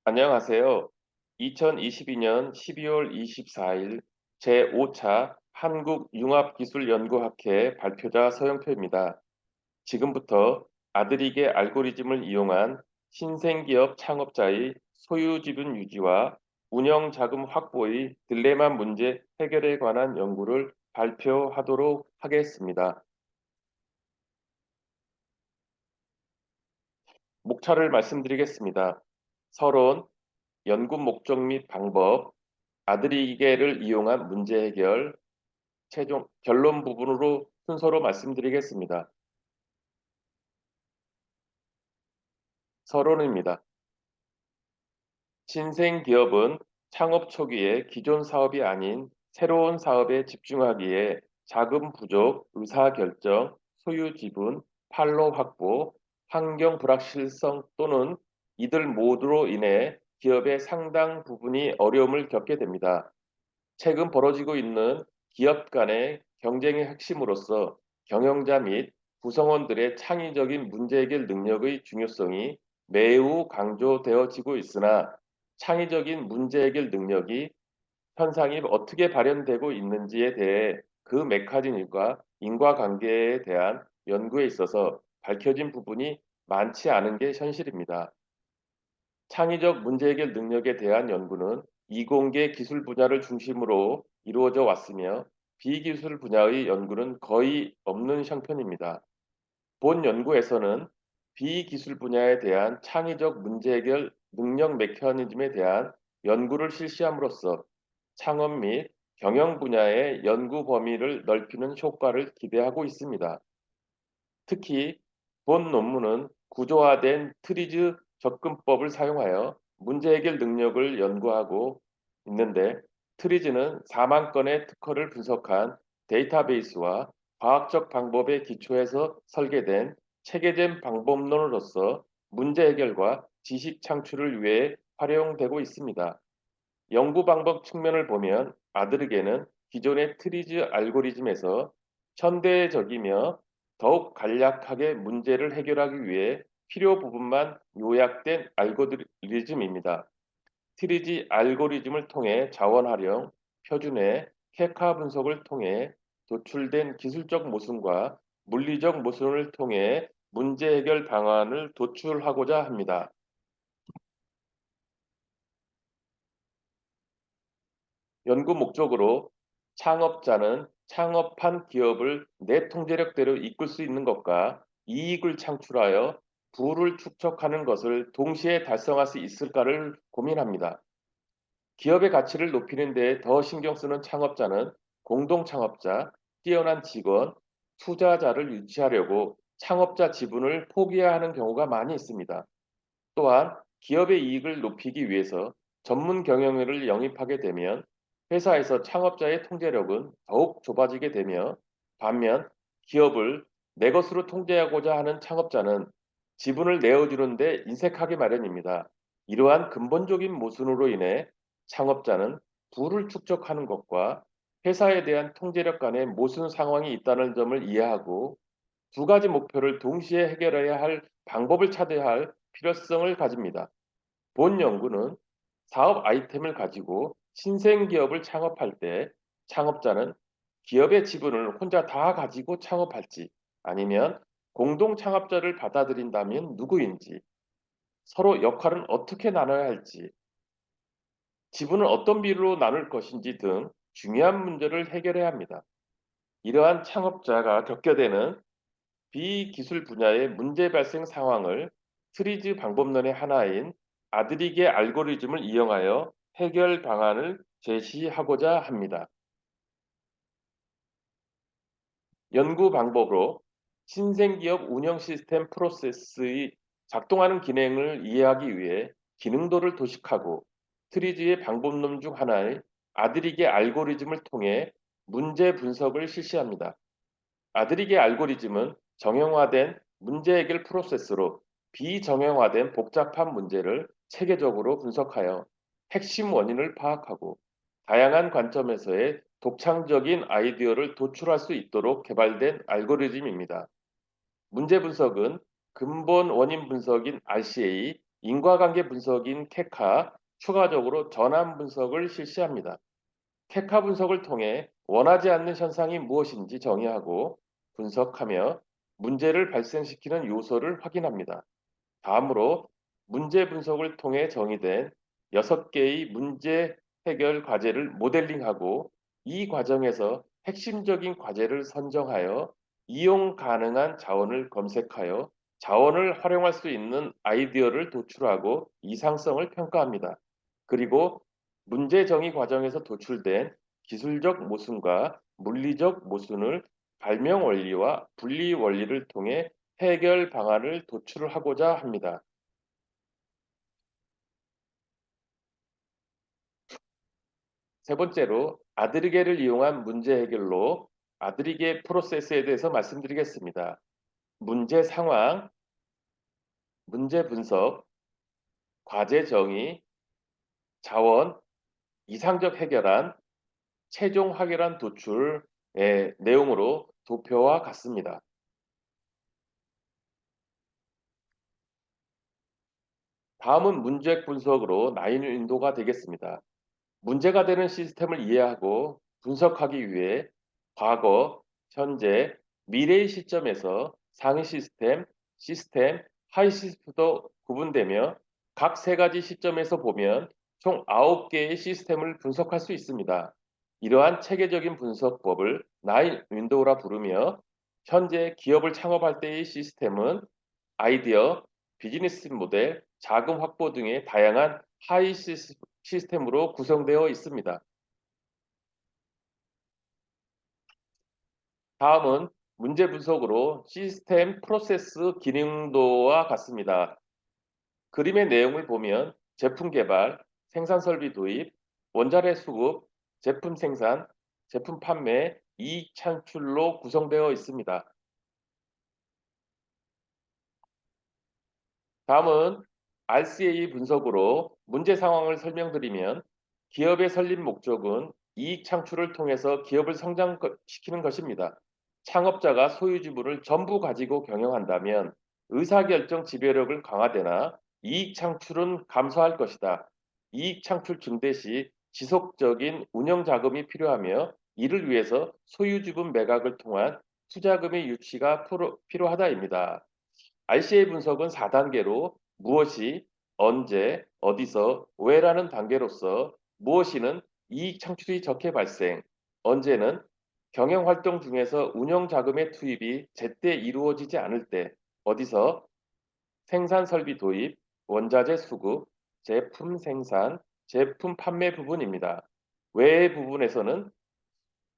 안녕하세요. 2022년 12월 24일 제5차 한국융합기술연구학회 발표자 서영표입니다. 지금부터 아드리게 알고리즘을 이용한 신생기업 창업자의 소유지분 유지와 운영자금 확보의 딜레마 문제 해결에 관한 연구를 발표하도록 하겠습니다. 목차를 말씀드리겠습니다. 서론, 연구 목적 및 방법, 아드리게를 이용한 문제 해결, 최종 결론 부분으로 순서로 말씀드리겠습니다. 서론입니다. 신생 기업은 창업 초기에 기존 사업이 아닌 새로운 사업에 집중하기에 자금 부족, 의사결정, 소유 지분, 판로 확보, 환경 불확실성 또는 이들 모두로 인해 기업의 상당 부분이 어려움을 겪게 됩니다. 최근 벌어지고 있는 기업 간의 경쟁의 핵심으로서 경영자 및 구성원들의 창의적인 문제 해결 능력의 중요성이 매우 강조되어지고 있으나 창의적인 문제 해결 능력이 현상이 어떻게 발현되고 있는지에 대해 그 메커니즘과 인과관계에 대한 연구에 있어서 밝혀진 부분이 많지 않은 게 현실입니다. 창의적 문제 해결 능력에 대한 연구는 이공계 기술 분야를 중심으로 이루어져 왔으며 비기술 분야의 연구는 거의 없는 형편입니다. 본 연구에서는 비기술 분야에 대한 창의적 문제 해결 능력 메커니즘에 대한 연구를 실시함으로써 창업 및 경영 분야의 연구 범위를 넓히는 효과를 기대하고 있습니다. 특히 본 논문은 구조화된 트리즈 접근법을 사용하여 문제 해결 능력을 연구하고 있는데 트리즈는 4만 건의 특허를 분석한 데이터베이스와 과학적 방법에 기초해서 설계된 체계된 방법론으로서 문제 해결과 지식 창출을 위해 활용되고 있습니다. 연구 방법 측면을 보면 아드르게는 기존의 트리즈 알고리즘에서 현대적이며 더욱 간략하게 문제를 해결하기 위해 필요 부분만 요약된 알고리즘입니다. 트리지 알고리즘을 통해 자원 활용, 표준화, 캐카 분석을 통해 도출된 기술적 모순과 물리적 모순을 통해 문제 해결 방안을 도출하고자 합니다. 연구 목적으로 창업자는 창업한 기업을 내 통제력대로 이끌 수 있는 것과 이익을 창출하여 부를 축적하는 것을 동시에 달성할 수 있을까를 고민합니다. 기업의 가치를 높이는 데 더 신경 쓰는 창업자는 공동 창업자, 뛰어난 직원, 투자자를 유치하려고 창업자 지분을 포기해야 하는 경우가 많이 있습니다. 또한 기업의 이익을 높이기 위해서 전문 경영을 영입하게 되면 회사에서 창업자의 통제력은 더욱 좁아지게 되며 반면 기업을 내 것으로 통제하고자 하는 창업자는 지분을 내어주는데 인색하게 마련입니다. 이러한 근본적인 모순으로 인해 창업자는 부를 축적하는 것과 회사에 대한 통제력 간의 모순 상황이 있다는 점을 이해하고 두 가지 목표를 동시에 해결해야 할 방법을 찾아야 할 필요성을 가집니다. 본 연구는 사업 아이템을 가지고 신생 기업을 창업할 때 창업자는 기업의 지분을 혼자 다 가지고 창업할지 아니면 공동 창업자를 받아들인다면 누구인지 서로 역할은 어떻게 나눠야 할지 지분을 어떤 비율로 나눌 것인지 등 중요한 문제를 해결해야 합니다. 이러한 창업자가 겪게 되는 비기술 분야의 문제 발생 상황을 트리즈 방법론의 하나인 아드리게 알고리즘을 이용하여 해결 방안을 제시하고자 합니다. 연구 방법으로 신생기업 운영 시스템 프로세스의 작동하는 기능을 이해하기 위해 기능도를 도식하고 트리즈의 방법론 중 하나의 아드리게 알고리즘을 통해 문제 분석을 실시합니다. 아드리게 알고리즘은 정형화된 문제 해결 프로세스로 비정형화된 복잡한 문제를 체계적으로 분석하여 핵심 원인을 파악하고 다양한 관점에서의 독창적인 아이디어를 도출할 수 있도록 개발된 알고리즘입니다. 문제 분석은 근본 원인 분석인 RCA, 인과관계 분석인 케카, 추가적으로 전환 분석을 실시합니다. 케카 분석을 통해 원하지 않는 현상이 무엇인지 정의하고 분석하며 문제를 발생시키는 요소를 확인합니다. 다음으로 문제 분석을 통해 정의된 6개의 문제 해결 과제를 모델링하고 이 과정에서 핵심적인 과제를 선정하여 이용 가능한 자원을 검색하여 자원을 활용할 수 있는 아이디어를 도출하고 이상성을 평가합니다. 그리고 문제 정의 과정에서 도출된 기술적 모순과 물리적 모순을 발명 원리와 분리 원리를 통해 해결 방안을 도출하고자 합니다. 세 번째로 아드리게를 이용한 문제 해결로 아드리게 프로세스에 대해서 말씀드리겠습니다. 문제 상황, 문제 분석, 과제 정의, 자원, 이상적 해결안, 최종 확인한 도출의 내용으로 도표와 같습니다. 다음은 문제 분석으로 나인 윈도가 되겠습니다. 문제가 되는 시스템을 이해하고 분석하기 위해 과거, 현재, 미래의 시점에서 상위 시스템, 시스템, 하위 시스템도 구분되며 각 세 가지 시점에서 보면 총 9개의 시스템을 분석할 수 있습니다. 이러한 체계적인 분석법을 나인 윈도우라 부르며 현재 기업을 창업할 때의 시스템은 아이디어, 비즈니스 모델, 자금 확보 등의 다양한 하위 시스템으로 구성되어 있습니다. 다음은 문제 분석으로 시스템 프로세스 기능도와 같습니다. 그림의 내용을 보면 제품 개발, 생산 설비 도입, 원자재 수급, 제품 생산, 제품 판매, 이익 창출로 구성되어 있습니다. 다음은 RCA 분석으로 문제 상황을 설명드리면 기업의 설립 목적은 이익 창출을 통해서 기업을 성장시키는 것입니다. 창업자가 소유 지분을 전부 가지고 경영한다면 의사결정 지배력을 강화되나 이익 창출은 감소할 것이다. 이익 창출 증대 시 지속적인 운영 자금이 필요하며 이를 위해서 소유 지분 매각을 통한 투자금의 유치가 필요하다입니다. RCA 분석은 4단계로 무엇이, 언제, 어디서, 왜라는 단계로서 무엇이는 이익 창출이 적게 발생, 언제는 경영 활동 중에서 운영 자금의 투입이 제때 이루어지지 않을 때, 어디서 생산 설비 도입, 원자재 수급, 제품 생산, 제품 판매 부분입니다. 외 부분에서는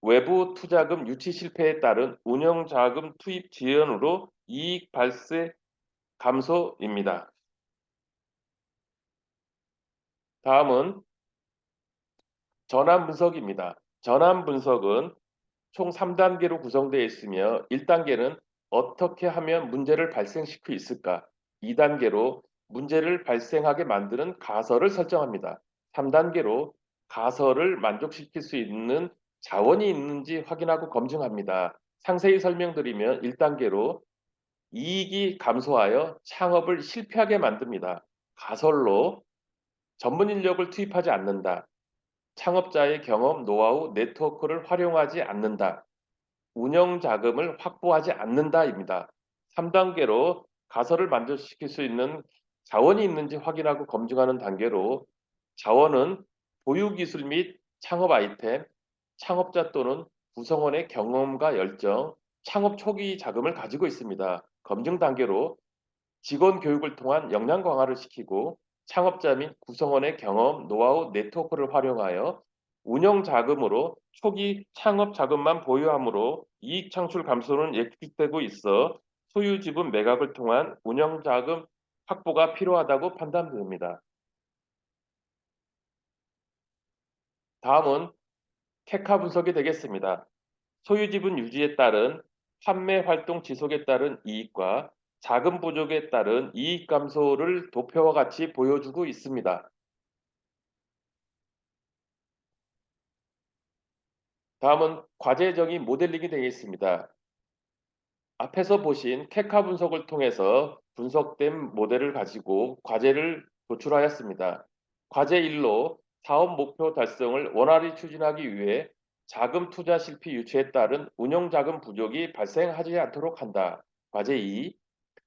외부 투자금 유치 실패에 따른 운영 자금 투입 지연으로 이익 발생 감소입니다. 다음은 전환 분석입니다. 전환 분석은 총 3단계로 구성되어 있으며 1단계는 어떻게 하면 문제를 발생시킬 수 있을까? 2단계로 문제를 발생하게 만드는 가설을 설정합니다. 3단계로 가설을 만족시킬 수 있는 자원이 있는지 확인하고 검증합니다. 상세히 설명드리면 1단계로 이익이 감소하여 창업을 실패하게 만듭니다. 가설로 전문 인력을 투입하지 않는다. 창업자의 경험, 노하우, 네트워크를 활용하지 않는다. 운영 자금을 확보하지 않는다입니다. 3단계로 가설을 만족시킬 수 있는 자원이 있는지 확인하고 검증하는 단계로 자원은 보유 기술 및 창업 아이템, 창업자 또는 구성원의 경험과 열정, 창업 초기 자금을 가지고 있습니다. 검증 단계로 직원 교육을 통한 역량 강화를 시키고 창업자 및 구성원의 경험, 노하우, 네트워크를 활용하여 운영 자금으로 초기 창업 자금만 보유하므로 이익 창출 감소는 예측되고 있어 소유 지분 매각을 통한 운영 자금 확보가 필요하다고 판단됩니다. 다음은 케카 분석이 되겠습니다. 소유 지분 유지에 따른 판매 활동 지속에 따른 이익과 자금 부족에 따른 이익 감소를 도표와 같이 보여주고 있습니다. 다음은 과제적인 모델링이 되겠습니다. 앞에서 보신 케카 분석을 통해서 분석된 모델을 가지고 과제를 도출하였습니다. 과제 1로 사업 목표 달성을 원활히 추진하기 위해 자금 투자 실패 유치에 따른 운영 자금 부족이 발생하지 않도록 한다. 과제 2.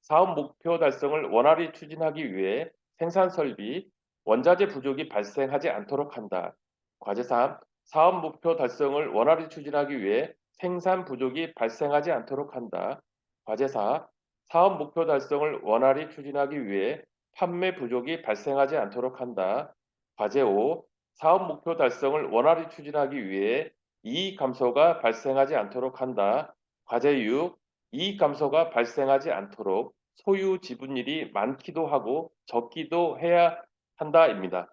사업 목표 달성을 원활히 추진하기 위해 생산 설비, 원자재 부족이 발생하지 않도록 한다. 과제 3. 사업 목표 달성을 원활히 추진하기 위해 생산 부족이 발생하지 않도록 한다. 과제 4. 사업 목표 달성을 원활히 추진하기 위해 판매 부족이 발생하지 않도록 한다. 과제 5. 사업 목표 달성을 원활히 추진하기 위해 이익 감소가 발생하지 않도록 한다. 과제 6. 이익 감소가 발생하지 않도록 소유 지분율이 많기도 하고 적기도 해야 한다입니다.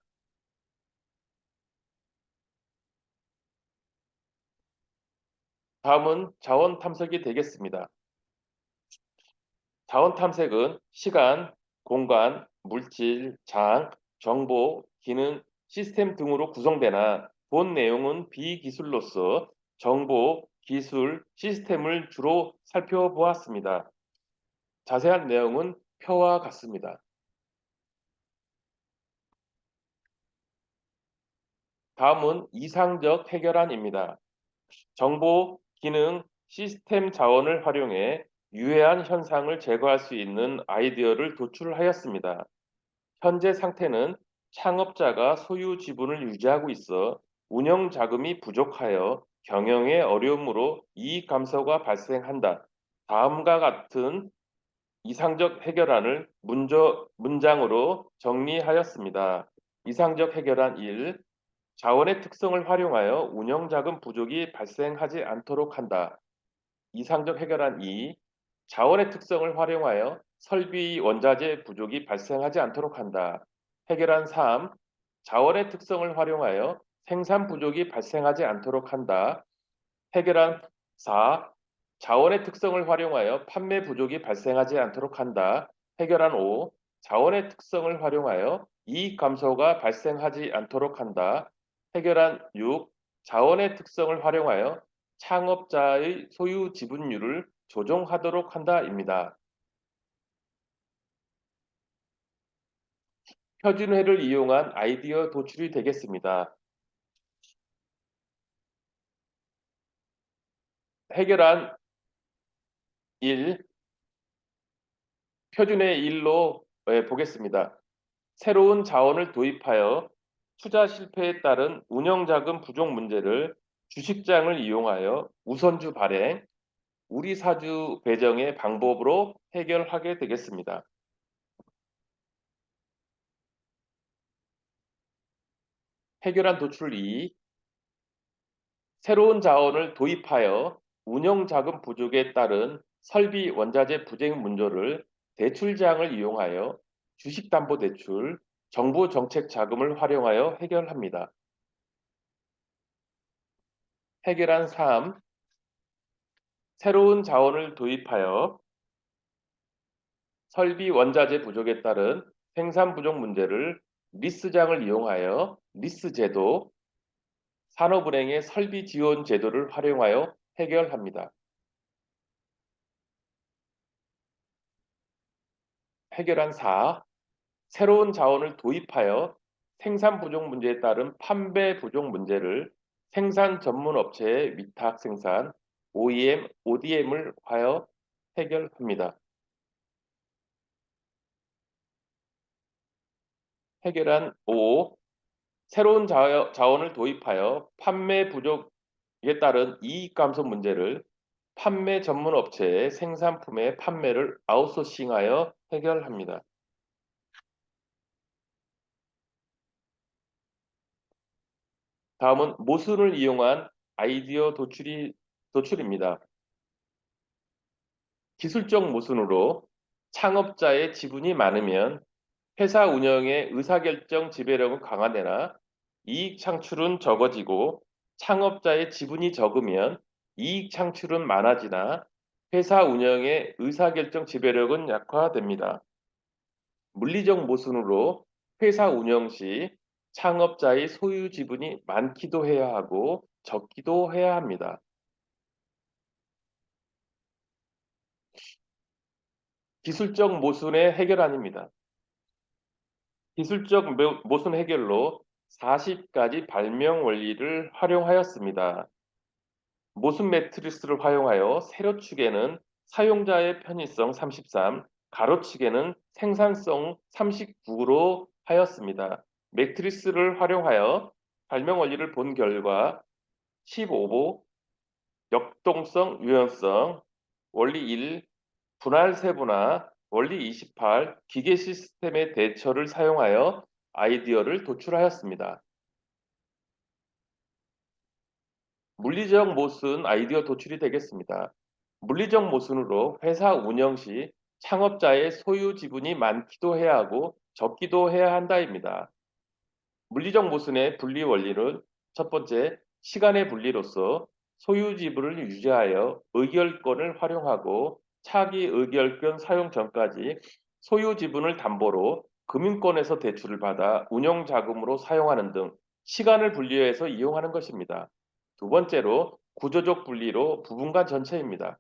다음은 자원 탐색이 되겠습니다. 자원 탐색은 시간, 공간, 물질, 장, 정보, 기능, 시스템 등으로 구성되나 본 내용은 비기술로서 정보, 기술, 시스템을 주로 살펴보았습니다. 자세한 내용은 표와 같습니다. 다음은 이상적 해결안입니다. 정보, 기능, 시스템 자원을 활용해 유해한 현상을 제거할 수 있는 아이디어를 도출하였습니다. 현재 상태는 창업자가 소유 지분을 유지하고 있어 운영 자금이 부족하여 경영의 어려움으로 이익 감소가 발생한다. 다음과 같은 이상적 해결안을 문장으로 정리하였습니다. 이상적 해결안 1. 자원의 특성을 활용하여 운영자금 부족이 발생하지 않도록 한다. 이상적 해결안 2. 자원의 특성을 활용하여 설비 원자재 부족이 발생하지 않도록 한다. 해결안 3. 자원의 특성을 활용하여 생산 부족이 발생하지 않도록 한다. 해결안 4. 자원의 특성을 활용하여 판매 부족이 발생하지 않도록 한다. 해결안 5. 자원의 특성을 활용하여 이익 감소가 발생하지 않도록 한다. 해결안 6. 자원의 특성을 활용하여 창업자의 소유 지분율을 조정하도록 한다입니다. 표준회를 이용한 아이디어 도출이 되겠습니다. 해결안 1. 표준회 1로 보겠습니다. 새로운 자원을 도입하여 투자 실패에 따른 운영자금 부족 문제를 주식장을 이용하여 우선주 발행, 우리 사주 배정의 방법으로 해결하게 되겠습니다. 해결안 도출 2. 새로운 자원을 도입하여 운영자금 부족에 따른 설비 원자재 부쟁 문제를 대출장을 이용하여 주식담보대출, 정부정책 자금을 활용하여 해결합니다. 해결안 3. 새로운 자원을 도입하여 설비 원자재 부족에 따른 생산 부족 문제를 리스장을 이용하여 리스제도, 산업은행의 설비 지원 제도를 활용하여 해결합니다. 해결안 4. 새로운 자원을 도입하여 생산 부족 문제에 따른 판매 부족 문제를 생산 전문 업체의 위탁 생산, OEM, ODM을 하여 해결합니다. 해결안 5. 새로운 자원을 도입하여 판매 부족에 따른 이익 감소 문제를 판매 전문 업체의 생산품의 판매를 아웃소싱하여 해결합니다. 다음은 모순을 이용한 아이디어 도출입니다. 기술적 모순으로 창업자의 지분이 많으면 회사 운영의 의사결정 지배력은 강화되나 이익 창출은 적어지고 창업자의 지분이 적으면 이익 창출은 많아지나 회사 운영의 의사결정 지배력은 약화됩니다. 물리적 모순으로 회사 운영 시 창업자의 소유 지분이 많기도 해야 하고 적기도 해야 합니다. 기술적 모순의 해결안입니다. 기술적 모순 해결로 40가지 발명 원리를 활용하였습니다. 모순 매트리스를 활용하여 세로축에는 사용자의 편의성 33, 가로축에는 생산성 39로 하였습니다. 매트리스를 활용하여 발명 원리를 본 결과 15보, 역동성, 유연성, 원리 1, 분할 세분화, 원리 28, 기계 시스템의 대처를 사용하여 아이디어를 도출하였습니다. 물리적 모순 아이디어 도출이 되겠습니다. 물리적 모순으로 회사 운영 시 창업자의 소유 지분이 많기도 해야 하고 적기도 해야 한다입니다. 물리적 모순의 분리 원리는 첫 번째, 시간의 분리로서 소유 지분을 유지하여 의결권을 활용하고 차기 의결권 사용 전까지 소유 지분을 담보로 금융권에서 대출을 받아 운영 자금으로 사용하는 등 시간을 분리해서 이용하는 것입니다. 두 번째로 구조적 분리로 부분과 전체입니다.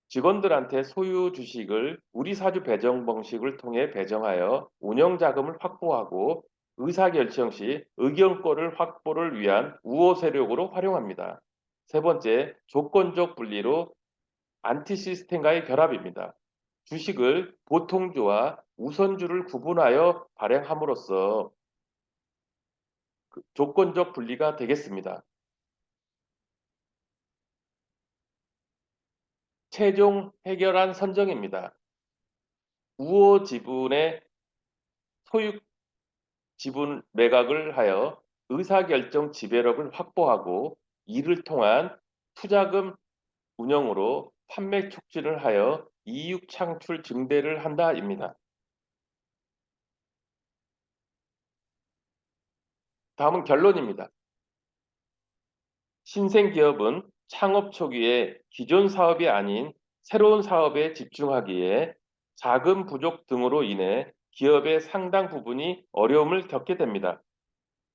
직원들한테 소유 주식을 우리사주 배정 방식을 통해 배정하여 운영 자금을 확보하고 의사결정 시 의견권을 확보를 위한 우호 세력으로 활용합니다. 세 번째, 조건적 분리로 안티 시스템과의 결합입니다. 주식을 보통주와 우선주를 구분하여 발행함으로써 조건적 분리가 되겠습니다. 최종 해결안 선정입니다. 우호 지분의 소유 지분 매각을 하여 의사결정 지배력을 확보하고 이를 통한 투자금 운영으로 판매 촉진을 하여 이익 창출 증대를 한다입니다. 다음은 결론입니다. 신생 기업은 창업 초기에 기존 사업이 아닌 새로운 사업에 집중하기에 자금 부족 등으로 인해 기업의 상당 부분이 어려움을 겪게 됩니다.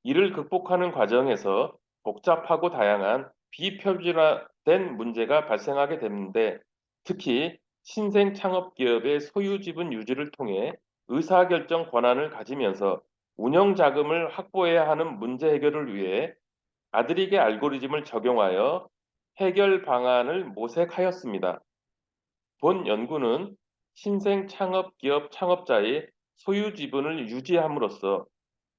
이를 극복하는 과정에서 복잡하고 다양한 비표준화된 문제가 발생하게 되는데 특히 신생 창업 기업의 소유 지분 유지를 통해 의사결정 권한을 가지면서 운영 자금을 확보해야 하는 문제 해결을 위해 아드리게 알고리즘을 적용하여 해결 방안을 모색하였습니다. 본 연구는 신생 창업 기업 창업자의 소유 지분을 유지함으로써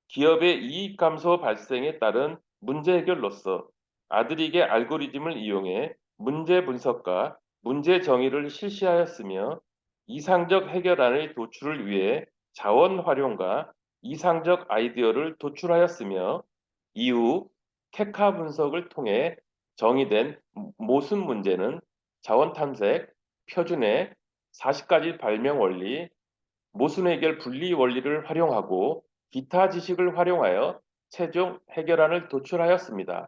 기업의 이익 감소 발생에 따른 문제 해결로서 아드리게 알고리즘을 이용해 문제 분석과 문제 정의를 실시하였으며 이상적 해결안의 도출을 위해 자원 활용과 이상적 아이디어를 도출하였으며 이후 캐카 분석을 통해 정의된 모순 문제는 자원 탐색, 표준화, 40가지 발명 원리, 모순 해결 분리 원리를 활용하고 기타 지식을 활용하여 최종 해결안을 도출하였습니다.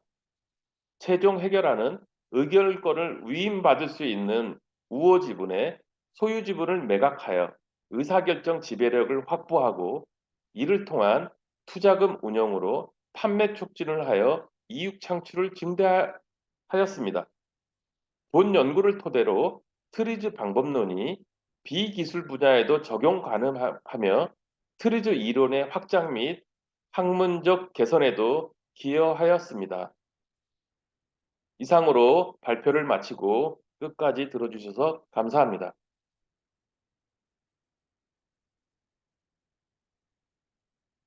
최종 해결안은 의결권을 위임받을 수 있는 우호 지분에 소유 지분을 매각하여 의사결정 지배력을 확보하고 이를 통한 투자금 운영으로 판매 촉진을 하여 이익 창출을 증대하였습니다. 본 연구를 토대로 트리즈 방법론이 비기술 분야에도 적용 가능하며 트리즈 이론의 확장 및 학문적 개선에도 기여하였습니다. 이상으로 발표를 마치고 끝까지 들어주셔서 감사합니다.